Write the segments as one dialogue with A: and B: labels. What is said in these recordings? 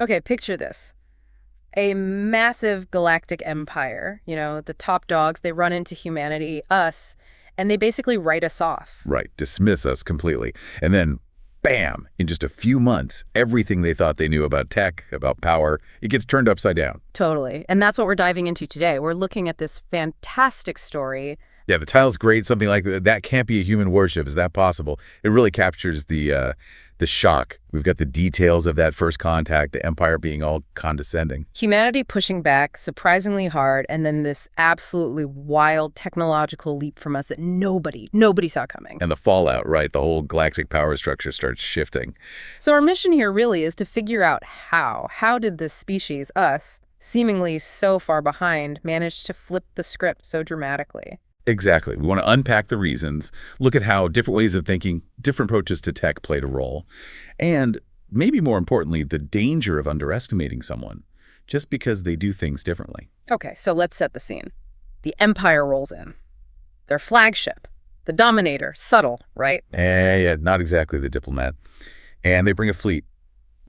A: Okay, picture this. A massive galactic empire, the top dogs, they run into humanity, us, and they basically write us off.
B: Right, dismiss us completely. And then, bam, in just a few months, everything they thought they knew about tech, about power, it gets turned upside down.
A: Totally. And that's what we're diving into today. We're looking at this fantastic story.
B: Yeah, the title's great. Something like that can't be a human worship. Is that possible? It really captures the shock. We've got the details of that first contact, the Empire being all condescending.
A: Humanity pushing back surprisingly hard, and then this absolutely wild technological leap from us that nobody saw coming.
B: And the fallout, right? The whole galactic power structure starts shifting.
A: So our mission here really is to figure out how. How did this species, us, seemingly so far behind, manage to flip the script so dramatically?
B: Exactly. We want to unpack the reasons, look at how different ways of thinking, different approaches to tech played a role, and maybe more importantly, the danger of underestimating someone just because they do things differently.
A: Okay, so let's set the scene. The Empire rolls in. Their flagship, the Dominator, subtle, right?
B: Yeah, not exactly the diplomat. And they bring a fleet,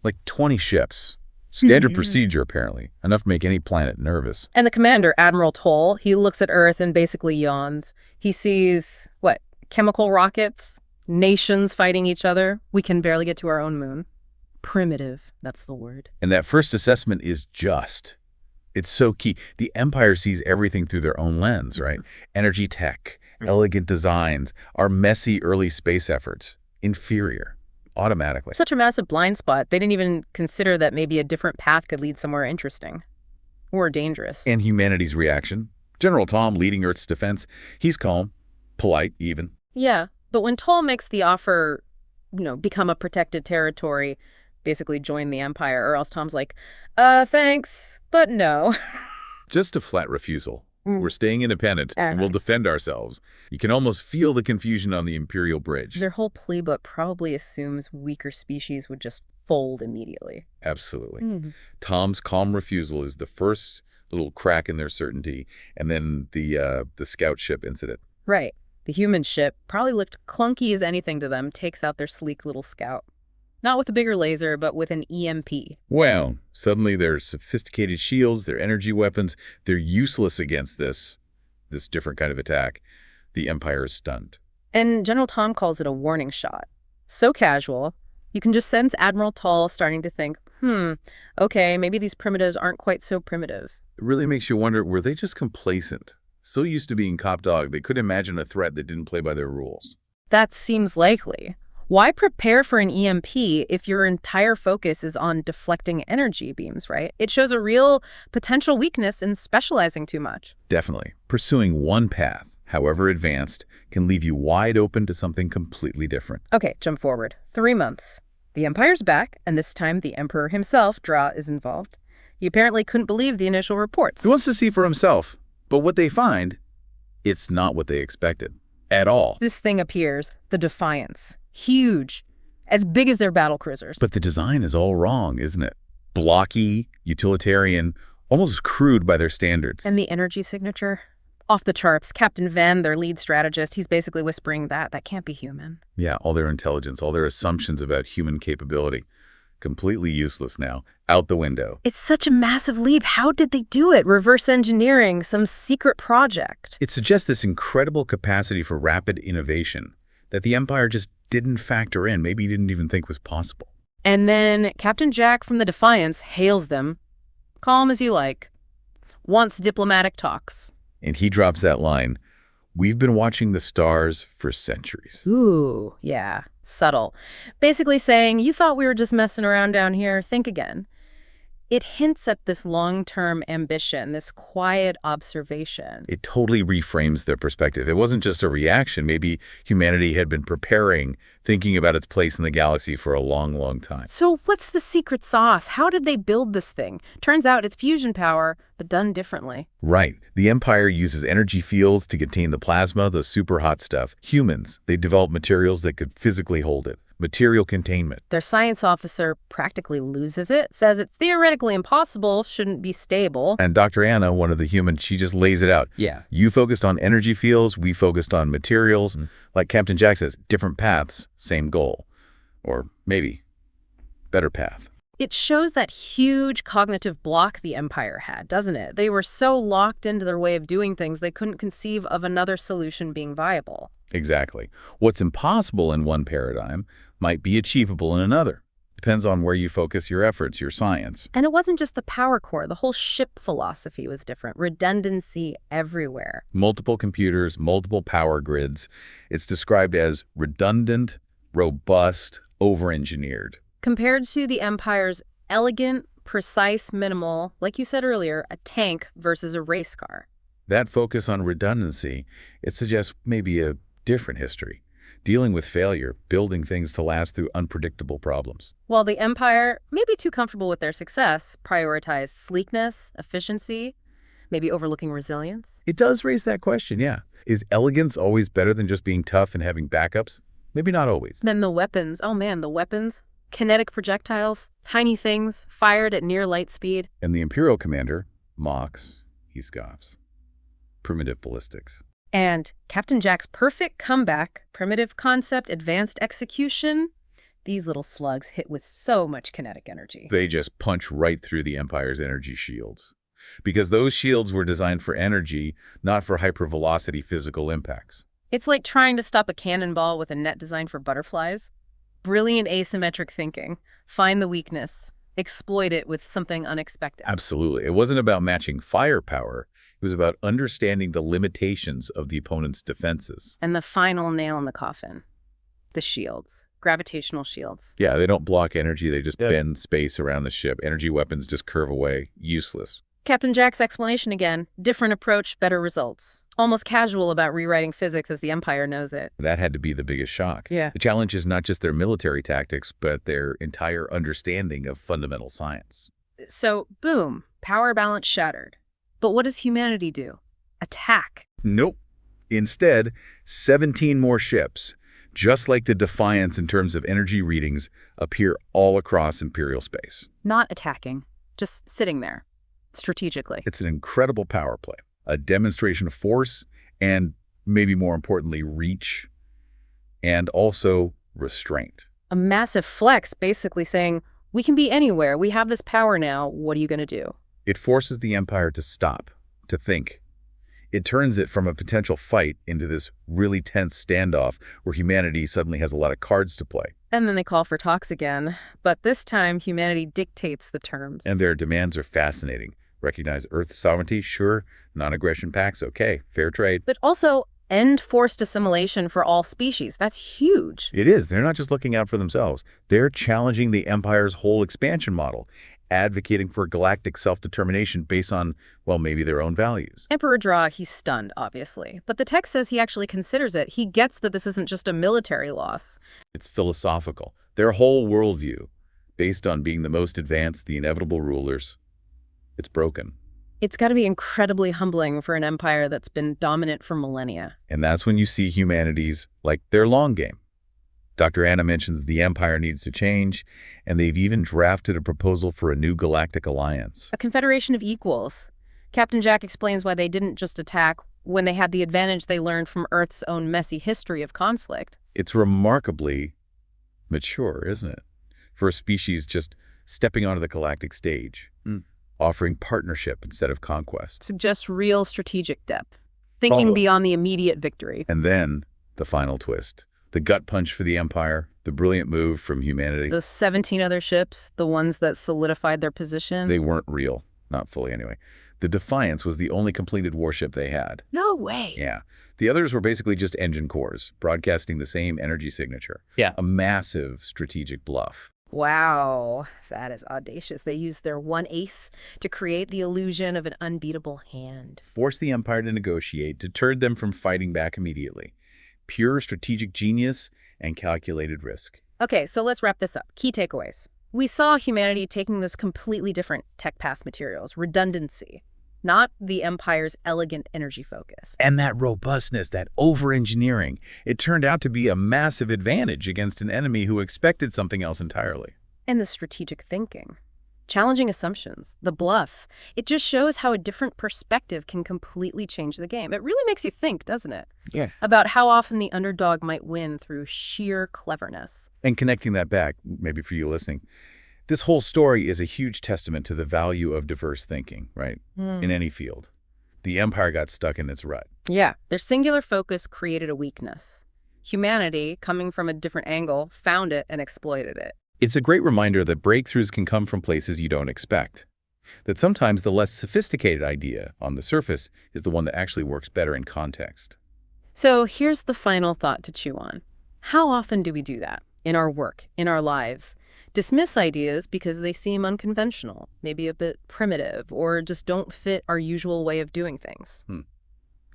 B: like 20 ships. Standard procedure, apparently. Enough to make any planet nervous.
A: And the commander, Admiral Toll, he looks at Earth and basically yawns. He sees, what, chemical rockets? Nations fighting each other? We can barely get to our own moon. Primitive, that's the word.
B: And that first assessment is just. It's so key. The Empire sees everything through their own lens, right? Energy tech, elegant designs, our messy early space efforts. Inferior. Automatically.
A: Such a massive blind spot. They didn't even consider that maybe a different path could lead somewhere interesting. Or dangerous.
B: And humanity's reaction. General Tom leading Earth's defense. He's calm, polite even.
A: Yeah, but when Toll makes the offer, become a protected territory, basically join the Empire, or else Tom's like, thanks, but no.
B: Just a flat refusal. We're staying independent, and we'll defend ourselves. You can almost feel the confusion on the Imperial Bridge.
A: Their whole playbook probably assumes weaker species would just fold immediately.
B: Absolutely. Tom's calm refusal is the first little crack in their certainty, and then the scout ship incident.
A: Right. The human ship probably looked clunky as anything to them, takes out their sleek little scout. Not with a bigger laser, but with an EMP.
B: Wow. Suddenly their sophisticated shields, their energy weapons, they're useless against this different kind of attack. The Empire is stunned.
A: And General Tom calls it a warning shot. So casual, you can just sense Admiral Toll starting to think, okay, maybe these primitives aren't quite so primitive.
B: It really makes you wonder, were they just complacent? So used to being cop dog, they couldn't imagine a threat that didn't play by their rules.
A: That seems likely. Why prepare for an EMP if your entire focus is on deflecting energy beams, right? It shows a real potential weakness in specializing too much.
B: Definitely. Pursuing one path, however advanced, can leave you wide open to something completely different.
A: Okay, jump forward. 3 months. The Empire's back, and this time the Emperor himself, Dra, is involved. He apparently couldn't believe the initial reports.
B: He wants to see for himself, but what they find, it's not what they expected. At all.
A: This thing appears, the Defiance. Huge. As big as their battle cruisers.
B: But the design is all wrong, isn't it? Blocky, utilitarian, almost crude by their standards.
A: And the energy signature? Off the charts. Captain Venn, their lead strategist, he's basically whispering that can't be human.
B: Yeah, all their intelligence, all their assumptions about human capability. Completely useless now. Out the window.
A: It's such a massive leap. How did they do it? Reverse engineering, some secret project.
B: It suggests this incredible capacity for rapid innovation that the Empire just didn't factor in, maybe didn't even think was possible.
A: And then Captain Jack from the Defiance hails them, calm as you like, wants diplomatic talks.
B: And he drops that line, "We've been watching the stars for centuries."
A: Ooh, yeah, subtle. Basically saying, you thought we were just messing around down here, think again. It hints at this long-term ambition, this quiet observation.
B: It totally reframes their perspective. It wasn't just a reaction. Maybe humanity had been preparing, thinking about its place in the galaxy for a long, long time.
A: So what's the secret sauce? How did they build this thing? Turns out it's fusion power, but done differently.
B: Right. The Empire uses energy fields to contain the plasma, the super hot stuff. Humans, they develop materials that could physically hold it. Material containment.
A: Their science officer practically loses it, says it's theoretically impossible, shouldn't be stable.
B: And Dr. Anna, one of the humans, she just lays it out.
C: Yeah.
B: You focused on energy fields, we focused on materials. Like Captain Jack says, different paths, same goal. Or maybe better path.
A: It shows that huge cognitive block the Empire had, doesn't it? They were so locked into their way of doing things, they couldn't conceive of another solution being viable.
B: Exactly. What's impossible in one paradigm might be achievable in another. Depends on where you focus your efforts, your science.
A: And it wasn't just the power core. The whole ship philosophy was different. Redundancy everywhere.
B: Multiple computers, multiple power grids. It's described as redundant, robust, over-engineered.
A: Compared to the Empire's elegant, precise, minimal, like you said earlier, a tank versus a race car.
B: That focus on redundancy, it suggests maybe a different history. Dealing with failure, building things to last through unpredictable problems.
A: While the Empire, maybe too comfortable with their success, prioritized sleekness, efficiency, maybe overlooking resilience.
B: It does raise that question, yeah. Is elegance always better than just being tough and having backups? Maybe not always.
A: Then the weapons, oh man, the weapons. Kinetic projectiles, tiny things, fired at near light speed.
B: And the Imperial commander mocks, he scoffs. Primitive ballistics.
A: And Captain Jack's perfect comeback, primitive concept, advanced execution. These little slugs hit with so much kinetic energy.
B: They just punch right through the Empire's energy shields. Because those shields were designed for energy, not for hypervelocity physical impacts.
A: It's like trying to stop a cannonball with a net designed for butterflies. Brilliant asymmetric thinking. Find the weakness. Exploit it with something unexpected.
B: Absolutely. It wasn't about matching firepower. It was about understanding the limitations of the opponent's defenses.
A: And the final nail in the coffin. The shields. Gravitational shields.
B: Yeah, they don't block energy. They just bend space around the ship. Energy weapons just curve away. Useless.
A: Captain Jack's explanation again. Different approach, better results. Almost casual about rewriting physics as the Empire knows it.
B: That had to be the biggest shock.
A: Yeah.
B: The challenge is not just their military tactics, but their entire understanding of fundamental science.
A: So, boom, power balance shattered. But what does humanity do? Attack.
B: Nope. Instead, 17 more ships, just like the Defiance in terms of energy readings, appear all across Imperial space.
A: Not attacking, just sitting there, strategically.
B: It's an incredible power play, a demonstration of force, and maybe more importantly, reach, and also restraint.
A: A massive flex, basically saying, we can be anywhere, we have this power now, what are you going to do?
B: It forces the Empire to stop, to think. It turns it from a potential fight into this really tense standoff where humanity suddenly has a lot of cards to play.
A: And then they call for talks again, but this time humanity dictates the terms.
B: And their demands are fascinating. Recognize Earth's sovereignty? Sure. Non-aggression pacts? Okay. Fair trade.
A: But also end forced assimilation for all species. That's huge.
B: It is. They're not just looking out for themselves. They're challenging the Empire's whole expansion model, advocating for galactic self-determination based on, well, maybe their own values.
A: Emperor Draw, he's stunned, obviously. But the text says he actually considers it. He gets that this isn't just a military loss.
B: It's philosophical. Their whole worldview, based on being the most advanced, the inevitable rulers, it's broken.
A: It's got to be incredibly humbling for an empire that's been dominant for millennia.
B: And that's when you see humanity's, like, their long game. Dr. Anna mentions the Empire needs to change, and they've even drafted a proposal for a new galactic alliance.
A: A confederation of equals. Captain Jack explains why they didn't just attack when they had the advantage they learned from Earth's own messy history of conflict.
B: It's remarkably mature, isn't it? For a species just stepping onto the galactic stage, offering partnership instead of conquest.
A: Suggests real strategic depth, thinking beyond the immediate victory.
B: And then the final twist. The gut punch for the Empire, the brilliant move from humanity.
A: Those 17 other ships, the ones that solidified their position.
B: They weren't real. Not fully, anyway. The Defiance was the only completed warship they had.
A: No way.
B: Yeah. The others were basically just engine cores, broadcasting the same energy signature.
C: Yeah.
B: A massive strategic bluff.
A: Wow, that is audacious. They used their one ace to create the illusion of an unbeatable hand.
B: Forced the Empire to negotiate, deterred them from fighting back immediately. Pure strategic genius and calculated risk.
A: Okay, so let's wrap this up. Key takeaways. We saw humanity taking this completely different tech path materials, redundancy, not the Empire's elegant energy focus.
B: And that robustness, that over-engineering, it turned out to be a massive advantage against an enemy who expected something else entirely.
A: And the strategic thinking. Challenging assumptions, the bluff. It just shows how a different perspective can completely change the game. It really makes you think, doesn't it?
B: Yeah.
A: About how often the underdog might win through sheer cleverness.
B: And connecting that back, maybe for you listening, This whole story is a huge testament to the value of diverse thinking, right? In any field. The Empire got stuck in its rut.
A: Yeah, their singular focus created a weakness. Humanity, coming from a different angle, found it and exploited it.
B: It's a great reminder that breakthroughs can come from places you don't expect. That sometimes the less sophisticated idea on the surface is the one that actually works better in context.
A: So here's the final thought to chew on. How often do we do that in our work, in our lives? Dismiss ideas because they seem unconventional, maybe a bit primitive, or just don't fit our usual way of doing things.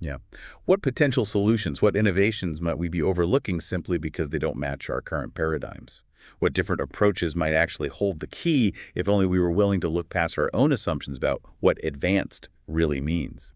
B: Yeah. What potential solutions, what innovations might we be overlooking simply because they don't match our current paradigms? What different approaches might actually hold the key if only we were willing to look past our own assumptions about what advanced really means?